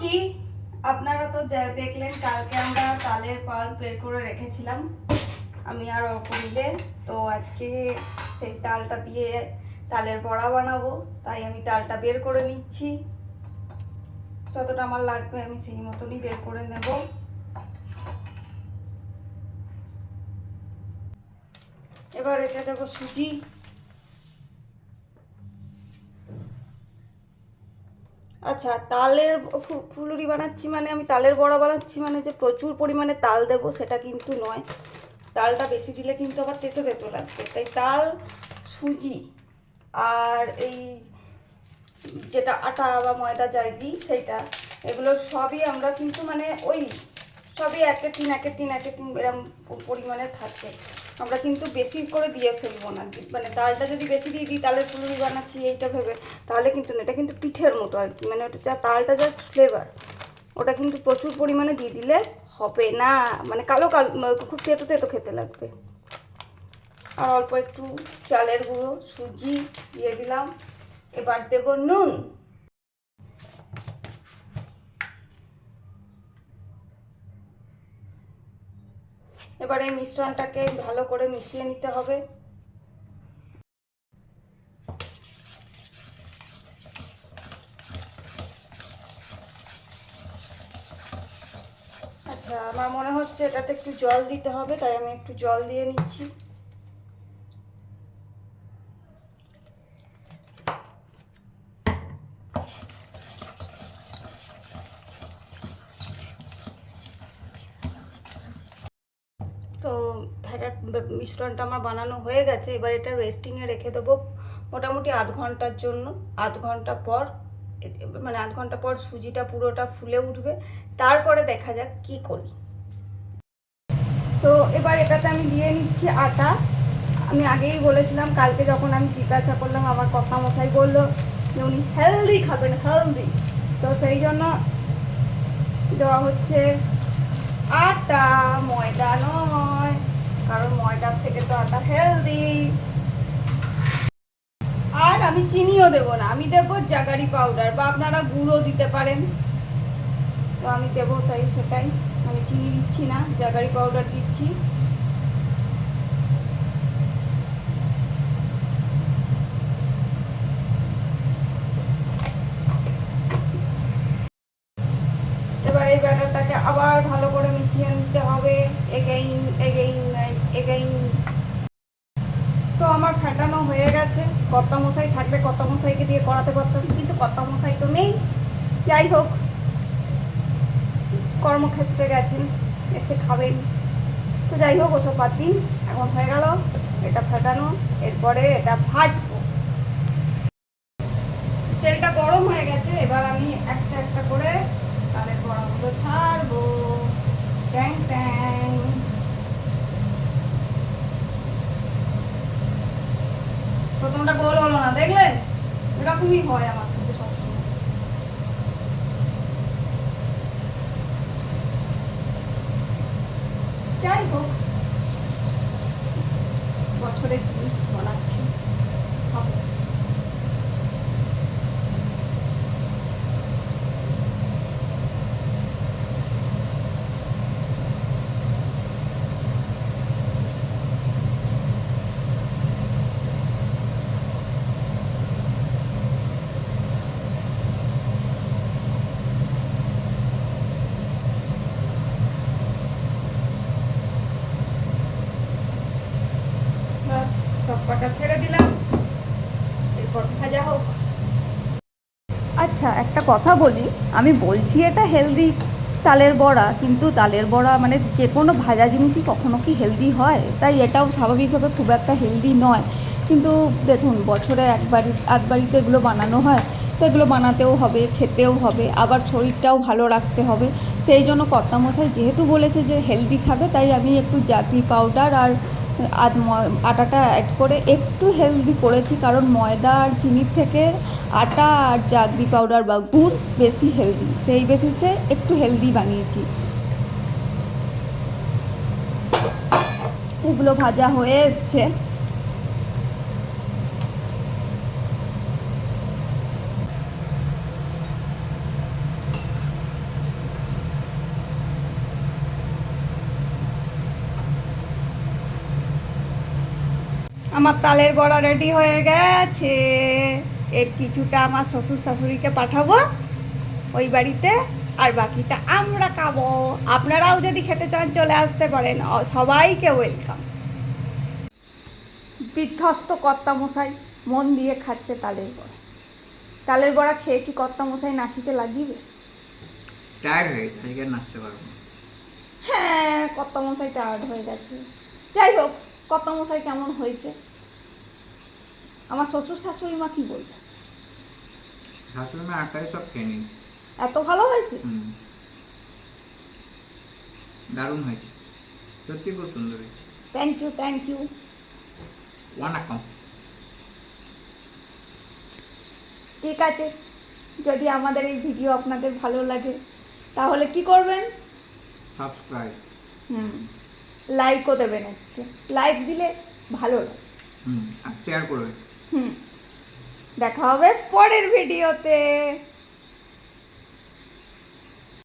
কি আপনারা তো দেখলেন কালকে আমরা তালের পাল্প বের করে রেখেছিলাম আমি আর অল্প মিলে। তো আজকে সেই তালটা দিয়ে তালের বড়া বানাবো, তাই আমি তালটা বের করে নিচ্ছি। যতটা আমার লাগবে আমি সেই মতনই বের করে নেব। এবার এতে দেবো সুজি। আচ্ছা, তালের ফুলুরি বানাচ্ছি মানে আমি তালের বড়া বানাচ্ছি মানে যে প্রচুর পরিমাণে তাল দেবো সেটা কিন্তু নয়। তালটা বেশি দিলে কিন্তু আবার তেতো তেতো লাগবে, তাই তাল, সুজি আর এই যেটা আটা বা ময়দা যাই দিই সেইটা, এগুলো সবই আমরা কিন্তু মানে ওই সবই একের তিন এরকম পরিমাণে থাকে। আমরা কিন্তু বেশি করে দিয়ে ফেলবো না, মানে তালটা যদি বেশি দিয়ে দিই তালের ফুলুরি বানাচ্ছি এইটা ভেবে, তাহলে কিন্তু না, এটা কিন্তু পিঠের মতো আর কি, মানে ওটা যা তালটা জাস্ট ফ্লেভার, ওটা কিন্তু প্রচুর পরিমাণে দিয়ে দিলে হবে না, মানে কালো কালো খুব তেতো তেতো খেতে লাগবে। আর অল্প একটু চালের গুঁড়ো, সুজি দিয়ে দিলাম। এবার দেব নুন। এবার এই মিশ্রণটাকে ভালো করে মিশিয়ে নিতে হবে। আচ্ছা, আমার মনে হচ্ছে এটাতে একটু জল দিতে হবে, তাই আমি একটু জল দিয়ে নিচ্ছি। তো মিশ্রণটা আমার বানানো হয়ে গেছে। এবার এটা রেস্টিংয়ে রেখে দেবো মোটামুটি আধ ঘন্টার জন্য। আধ ঘন্টা পর মানে আধ ঘন্টা পর সুজিটা পুরোটা ফুলে উঠবে, তারপরে দেখা যাক কি করি। তো এবার এটাতে আমি দিয়ে নিচ্ছি আটা। আমি আগেই বলেছিলাম, কালকে যখন আমি জিজ্ঞাসা করলাম আমার কর্তামশাই বললো যে উনি হেলদি খাবেন, হেলদি, তো সেই জন্য দেওয়া হচ্ছে আটা, ময়দা নয়, কারণ ময়দার থেকে তো আটা হেলদি। আর আমি চিনিও দেবো না, আমি দেবো জাগারি পাউডার, বা আপনারা গুঁড়ো দিতে পারেন, তো আমি দেবো তাই সেটাই, আমি চিনি দিচ্ছি না, জাগারি পাউডার দিচ্ছি। এবার এই ব্যাটারটাকে আবার ভালো করে মিশিয়ে নিতে হবে, এগেইন এগেইন এগেইন। তো আমার ফাটানো হয়ে গেছে। কর্তামশাই থাকলে কর্তামশাইকে দিয়ে করাতে পারতাম, কিন্তু কর্তামশাই তো নেই। যাই হোক, কর্মক্ষেত্রে গেছেন, এসে খাবেন, তো যাই হোক ওসব বাদ দিন। এখন হয়ে গেল এটা ফাটানো, এরপরে এটা ভাজবো। তেলটা গরম হয়ে গেছে, এবার আমি একটা একটা করে তালের বড়াগুলো ছাড়বো। ট্যাং ট্যাং। প্রথমটা গোল হলো না, দেখলেন? এরকমই হয় আমার সাথে সবসময়। যাই হোক, বছরের জিনিস বানাচ্ছি, হবে। বাস, সব কটা ছেড়ে দিলাম, এরপর ভাজা হোক। আচ্ছা, একটা কথা বলি, আমি বলছি এটা হেলদি তালের বড়া, কিন্তু তালের বড়া মানে যে কোনো ভাজা জিনিসই কখনো কি হেলদি হয়? তাই এটাও স্বাভাবিকভাবে খুব একটা হেলদি নয়। কিন্তু দেখুন, বছরে একবারই তো এগুলো বানানো হয়, তো এগুলো বানাতেও হবে, খেতেও হবে, আবার শরীরটাও ভালো রাখতে হবে। সেই জন্য কর্তামশাই যেহেতু বলেছে যে হেলদি খাবে, তাই আমি একটু জাগরি পাউডার আর আটাটা অ্যাড করে একটু হেলদি করেছি, কারণ ময়দা আর চিনির থেকে আটা আর জাগরি পাউডার বা গুড় বেশি হেলদি, সেই বেসিসে একটু হেলদি বানিয়েছি। এগুলো ভাজা হয়ে এসছে। আমার তালের বড়া রেডি হয়ে গেছে। এর কিছুটা আমার শ্বশুর শাশুড়িকে পাঠাবো ওই বাড়িতে, আর বাকিটা আমরা খাবো। আপনারাও যদি খেতে চান চলে আসতে পারেন, সবাইকে ওয়েলকাম। বিধ্বস্ত কর্তামশাই মন দিয়ে খাচ্ছে তালের বড়া। তালের বড়া খেয়ে কি কর্তামশাই নাচিতে লাগিবে? টায়ার্ড হয়ে গেছে, আজকে আর নাচতে পারবো না। হ্যাঁ, কর্তামশাই টায়ার্ড হয়ে গেছে। যাই হোক, কর্তামশাই কেমন হয়েছে? আমার শ্বশুর শাশুড়ি মা কি বলবে? শাশুড়ি মা আকারে সব খেয়ে নিয়েছে। এত ভালো হয়েছে? দারুণ হয়েছে, সত্যি খুব সুন্দর হয়েছে। Thank you, thank you. ওয়ানাকাম। ঠিক আছে, যদি আমাদের এই ভিডিও আপনাদের ভালো লাগে তাহলে কি করবেন? সাবস্ক্রাইব। লাইকও দেবেন, একটু লাইক দিলে ভালো লাগে। আর শেয়ার করবে। দেখা হবে পরের ভিডিওতে।